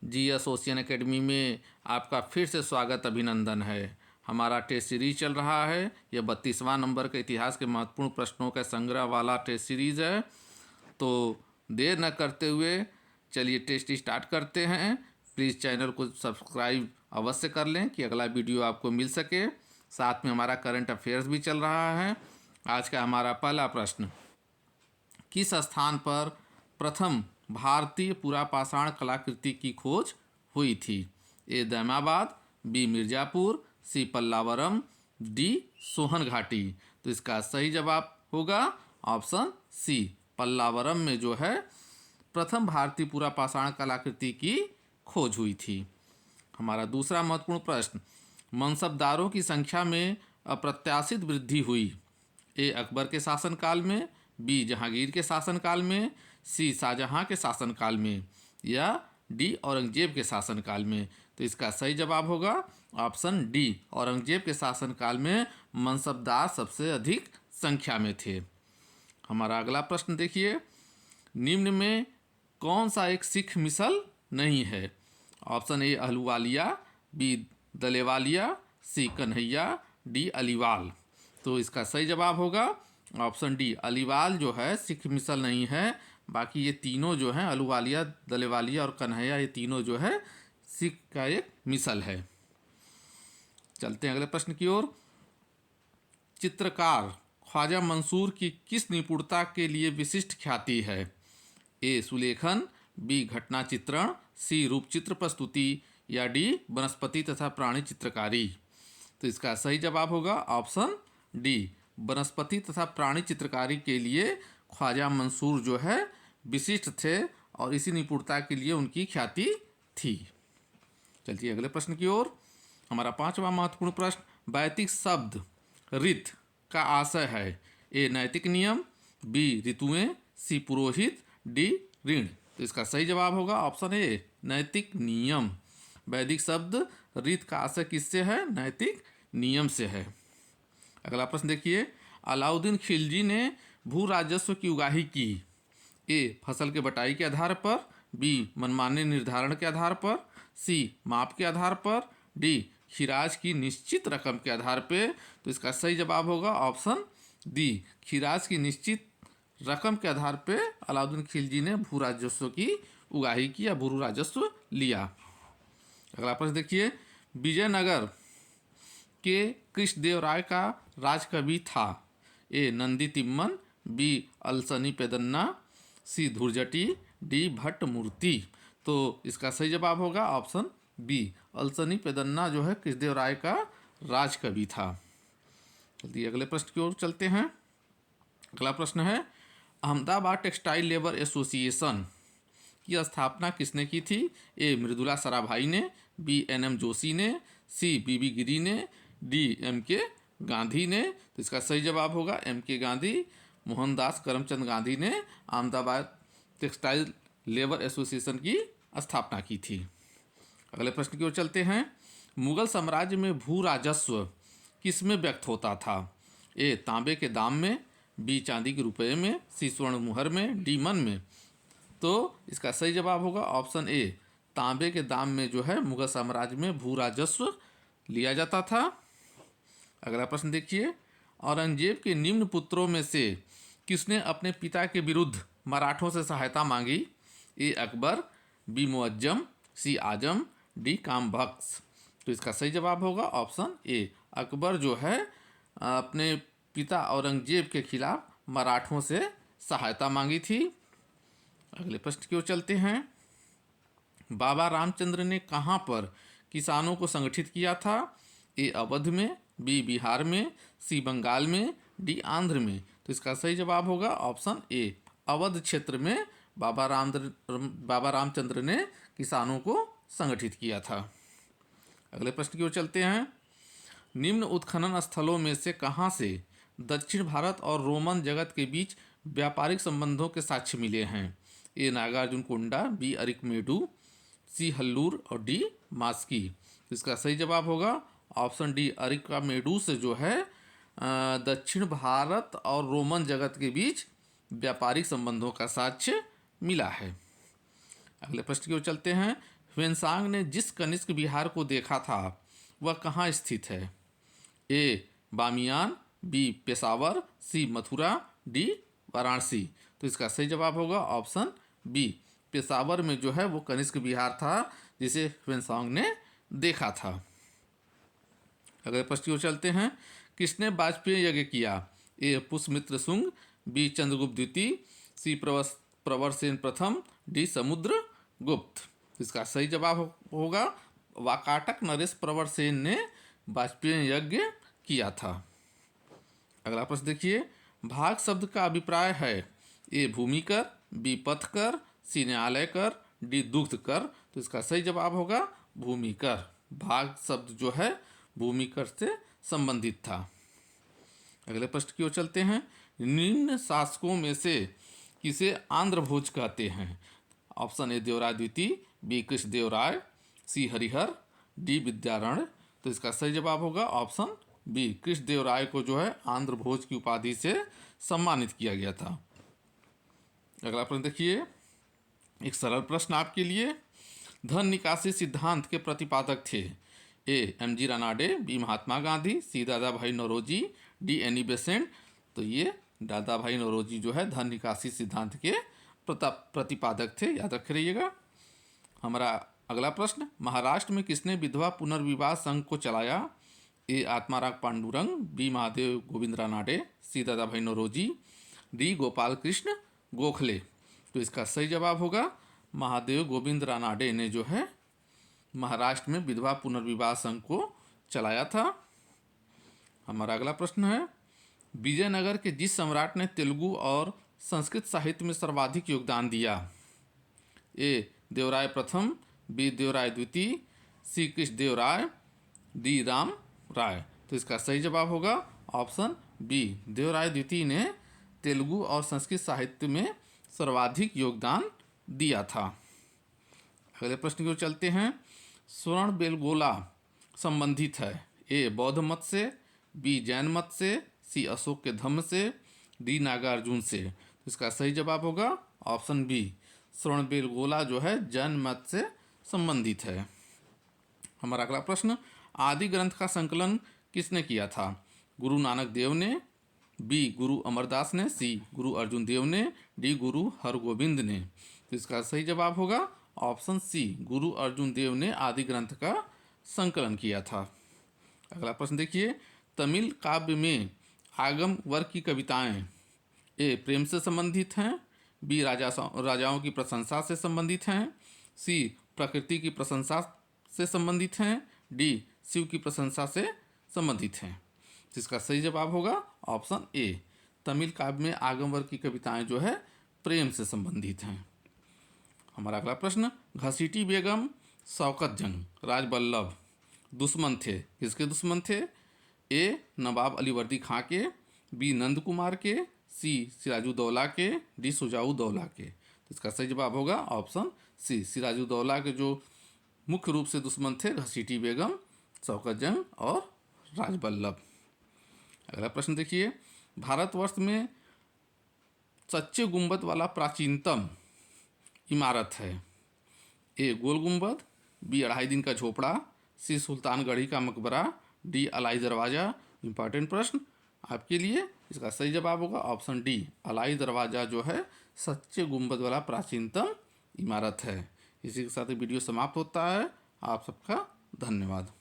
GS ocean academy में आपका फिर से स्वागत अभिनंदन है। हमारा टेस्ट सीरीज चल रहा है। यह 32वां नंबर के इतिहास के महत्वपूर्ण प्रश्नों का संग्रह वाला टेस्ट सीरीज है। तो देर न करते हुए चलिए टेस्ट स्टार्ट करते हैं। प्लीज़ चैनल को सब्सक्राइब अवश्य कर लें कि अगला वीडियो आपको मिल सके। साथ में हमारा करंट अफेयर्स भी चल रहा है। आज का हमारा पहला प्रश्न, किस स्थान पर प्रथम भारतीय पुरापाषाण कलाकृति की खोज हुई थी? ए दैमाबाद, बी मिर्ज़ापुर, सी पल्लावरम, डी सोहन घाटी। तो इसका सही जवाब होगा ऑप्शन सी, पल्लावरम में जो है प्रथम भारतीय पुरापाषाण कलाकृति की खोज हुई थी। हमारा दूसरा महत्वपूर्ण प्रश्न, मनसबदारों की संख्या में अप्रत्याशित वृद्धि हुई। ए अकबर के शासनकाल में, बी जहांगीर के शासनकाल में, सी शाहजहां के शासनकाल में, या डी औरंगजेब के शासनकाल में। तो इसका सही जवाब होगा ऑप्शन डी, औरंगजेब के शासनकाल में मनसबदार सबसे अधिक संख्या में थे। हमारा अगला प्रश्न देखिए, निम्न में कौन सा एक सिख मिसल नहीं है? Option A Ahluwalia, B Dallewalia, C Kanhaiya, D Aliwal. तो इसका सही जवाब होगा ऑप्शन डी, अलीवाल जो है सिख मिसल नहीं है। बाकी ये तीनों जो हैं, अहलुवालिया, दलेवालिया और कन्हैया, ये तीनों जो है सिख का एक मिसल है। चलते हैं अगले प्रश्न की ओर। चित्रकार ख्वाजा मंसूर की किस निपुणता के लिए विशिष्ट ख्याति है? ए सुलेखन, बी घटना चित्रण, सी रूपचित्र प्रस्तुति, या डी वनस्पति तथा प्राणी चित्रकारी। तो इसका सही जवाब होगा ऑप्शन डी, वनस्पति तथा प्राणी चित्रकारी के लिए ख्वाजा मंसूर जो है विशिष्ट थे और इसी निपुणता के लिए उनकी ख्याति थी। चलिए अगले प्रश्न की ओर। हमारा पांचवा महत्वपूर्ण प्रश्न, वैदिक शब्द ऋत का आशय है। ए नैतिक नियम, बी ऋतुएं, सी पुरोहित, डी ऋण। तो इसका सही जवाब होगा ऑप्शन ए, नैतिक नियम। वैदिक शब्द ऋत का आशय किससे है? नैतिक नियम से है। अगला प्रश्न देखिए, अलाउद्दीन खिलजी ने भू राजस्व की उगाही की। ए फसल के बटाई के आधार पर, बी मनमाने निर्धारण के आधार पर, सी माप के आधार पर, डी खिराज की निश्चित रकम के आधार पे। तो इसका सही जवाब होगा ऑप्शन डी, खिराज की निश्चित रकम के आधार पे अलाउद्दीन खिलजी ने भू राजस्व की उगाही की या भू राजस्व लिया। अगला प्रश्न देखिए, विजयनगर के कृष्णदेव राय का राज कवि था। ए नंदी तिम्मन, बी अलसनी पेदन्ना, सी धुरजटी, डी भट्ट मूर्ति। तो इसका सही जवाब होगा ऑप्शन बी, अलसनी पेदन्ना जो है कृष्णदेव राय का राज कवि था। जल्दी अगले प्रश्न की ओर चलते हैं। अगला प्रश्न है, अहमदाबाद टेक्सटाइल लेबर एसोसिएशन की स्थापना किसने की थी? ए मृदुला सराभाई ने, बी एन.एम. जोशी ने, सी बी.बी. गिरी ने, डी एम.के. गांधी ने। तो इसका सही जवाब होगा एम.के. गांधी, मोहनदास करमचंद गांधी ने अहमदाबाद टेक्सटाइल लेबर एसोसिएशन की स्थापना की थी। अगले प्रश्न की ओर चलते हैं, मुगल साम्राज्य में भू राजस्व किस में व्यक्त होता था? ए तांबे के दाम में, बी चांदी के रुपये में, सी स्वर्ण मुहर में, डी मन में। तो इसका सही जवाब होगा ऑप्शन ए, तांबे के दाम में जो है मुगल साम्राज्य में भू राजस्व लिया जाता था। अगला प्रश्न देखिए, औरंगजेब के निम्न पुत्रों में से किसने अपने पिता के विरुद्ध मराठों से सहायता मांगी? ए अकबर, बी मुअज्जम, सी आजम, डी कामबख्श। तो इसका सही जवाब होगा ऑप्शन ए, अकबर जो है अपने पिता औरंगजेब के खिलाफ मराठों से सहायता मांगी थी। अगले प्रश्न की ओर चलते हैं, बाबा रामचंद्र ने कहाँ पर किसानों को संगठित किया था? ए अवध में, बी बिहार में, सी बंगाल में, डी आंध्र में। तो इसका सही जवाब होगा ऑप्शन ए, अवध क्षेत्र में बाबा रामचंद्र ने किसानों को संगठित किया था। अगले प्रश्न की ओर चलते हैं, निम्न उत्खनन स्थलों में से कहाँ से दक्षिण भारत और रोमन जगत के बीच व्यापारिक संबंधों के साक्ष्य मिले हैं? ए नागार्जुन कोंडा, बी अरिकमेडु, सी हल्लूर और डी मास्की। इसका सही जवाब होगा ऑप्शन डी, अरिकमेडु से जो है दक्षिण भारत और रोमन जगत के बीच व्यापारिक संबंधों का साक्ष्य मिला है। अगले प्रश्न की ओर चलते हैं। ह्वेनसांग ने जिस कनिष्क विहार को देखा था वह कहाँ स्थित है? ए बामियान, बी पेशावर, सी मथुरा, डी वाराणसी। तो इसका सही जवाब होगा ऑप्शन बी, पेशावर में जो है वो कनिष्क विहार था जिसे ह्वेनसांग ने देखा था। अगले प्रश्न की ओर चलते हैं। किसने वाजपेयी यज्ञ किया? ए पुष्यमित्र शुंग, बी चंद्रगुप्त द्वितीय, सी प्रवरसेन प्रथम, डी समुद्र गुप्त। इसका सही जवाब होगा वाकाटक नरेश प्रवरसेन ने वाजपेयी यज्ञ किया था। अगला प्रश्न देखिए। भाग शब्द का अभिप्राय है? ए भूमिकर, बी पथकर, सी न्यायालय कर, डी दुग्ध कर। तो इसका सही जवाब होगा भूमिकर। भाग शब्द जो है भूमिकर से संबंधित था। अगले प्रश्न की ओर चलते हैं। निम्न शासकों में से किसे आंध्र भोज कहते हैं? ऑप्शन ए देवराय द्वितीय, बी कृष्णदेव राय, सी हरिहर, डी विद्यारण्य। तो इसका सही जवाब होगा ऑप्शन बी, कृष्णदेव राय को जो है आंध्र भोज की उपाधि से सम्मानित किया गया था। अगला प्रश्न देखिए। एक सरल प्रश्न आपके लिए। धन निकासी सिद्धांत के प्रतिपादक थे? A M G Ranade, B Mahatma Gandhi, C Dadabhai Naoroji, D Annie Besant. तो ये दादा भाई नौरोजी जो है धन निकासी सिद्धांत के प्रतिपादक थे, याद रख रहिएगा। हमारा अगला प्रश्न। महाराष्ट्र में किसने विधवा पुनर्विवाह संघ को चलाया? ए आत्माराम पांडुरंग, बी महादेव गोविंद रानाडे, सी दादा भाई नौरोजी, डी गोपाल कृष्ण गोखले। तो इसका सही जवाब होगा महादेव गोविंद रानाडे ने जो है महाराष्ट्र में विधवा पुनर्विवाह संघ को चलाया था। हमारा अगला प्रश्न है। विजयनगर के जिस सम्राट ने तेलुगु और संस्कृत साहित्य में सर्वाधिक योगदान दिया? ए देवराय प्रथम, बी देवराय द्वितीय, सी कृष्णदेव राय, डी राम राय। तो इसका सही जवाब होगा ऑप्शन बी, देवराय द्वितीय ने तेलुगु और संस्कृत साहित्य में सर्वाधिक योगदान दिया था। अगले प्रश्न की ओर चलते हैं। स्वर्ण बेलगोला संबंधित है? ए बौद्ध मत से, बी जैन मत से, सी अशोक के धम्म से, डी नागार्जुन से। तो इसका सही जवाब होगा ऑप्शन बी, स्वर्ण बेलगोला जो है जैन मत से संबंधित है। हमारा अगला प्रश्न। आदि ग्रंथ का संकलन किसने किया था? गुरु नानक देव ने, बी गुरु अमरदास ने, सी गुरु अर्जुन देव ने, डी गुरु हरगोविंद ने। तो इसका सही जवाब होगा ऑप्शन सी, गुरु अर्जुन देव ने आदि ग्रंथ का संकलन किया था। अगला प्रश्न देखिए। तमिल काव्य में आगम वर्ग की कविताएं ए प्रेम से संबंधित हैं, बी राजाओं की प्रशंसा से संबंधित हैं, सी प्रकृति की प्रशंसा से संबंधित हैं, डी शिव की प्रशंसा से संबंधित हैं। जिसका सही जवाब होगा ऑप्शन ए, तमिल काव्य में आगम वर्ग की कविताएं जो है प्रेम से संबंधित हैं। हमारा अगला प्रश्न। घसीटी बेगम, शौकत जंग, राजबल्लभ दुश्मन थे, किसके दुश्मन थे? ए नवाब अलीवर्दी खां के, बी नंद कुमार के, सी सिराजुद्दौला के, डी शुजाउद्दौला के। तो इसका सही जवाब होगा ऑप्शन सी, सिराजुद्दौला के जो मुख्य रूप से दुश्मन थे घसीटी बेगम, शौकत जंग और राजबल्लभ। अगला प्रश्न देखिए। भारतवर्ष में सच्चे गुंबद वाला प्राचीनतम इमारत है? ए गोल गुंबद, बी 2.5 दिन का झोपड़ा, सी सुल्तानगढ़ी का मकबरा, डी अलाई दरवाज़ा। इंपॉर्टेंट प्रश्न आपके लिए। इसका सही जवाब होगा ऑप्शन डी, अलाई दरवाज़ा जो है सच्चे गुंबद वाला प्राचीनतम इमारत है। इसी के साथ वीडियो समाप्त होता है। आप सबका धन्यवाद।